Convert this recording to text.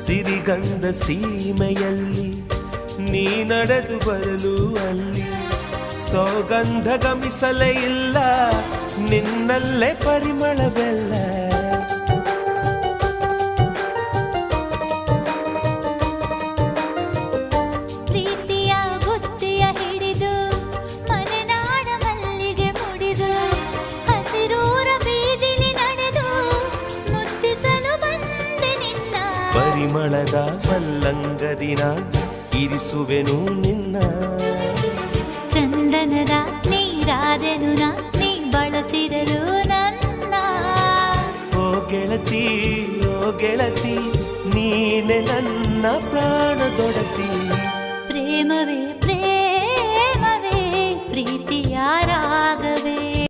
ಸಿರಿಗಂಧ ಸೀಮೆಯಲ್ಲಿ ನೀ ನಡೆದು ಬರಲು ಅಲ್ಲಿ ಸೌಗಂಧ ಗಮಿಸಲೇ ಇಲ್ಲ ನಿನ್ನಲ್ಲೇ ಪರಿಮಳವೆಲ್ಲ ಪ್ರೀತಿಯ ಬುತ್ತಿಯ ಹಿಡಿದು ಮಲೆನಾಡ ಮಲ್ಲಿಗೆ ಮುಡಿದು ಹಸಿರೂರ ಬೀದಿಲಿ ನಡೆದು ಮುತ್ತಿಸಲು ಬಂದೆ ನಿನ್ನ ಪರಿಮಳದ ಮಲ್ಲಂಗದಿನ ಇರಿಸುವೆನು ನಿನ್ನ ಚಂದನದ ನೀರಾದೆನು ನೀ ಬಳಸಿರಲು ನನ್ನ ಓ ಗೆಳತಿ ನೀನೆ ನನ್ನ ಪ್ರಾಣ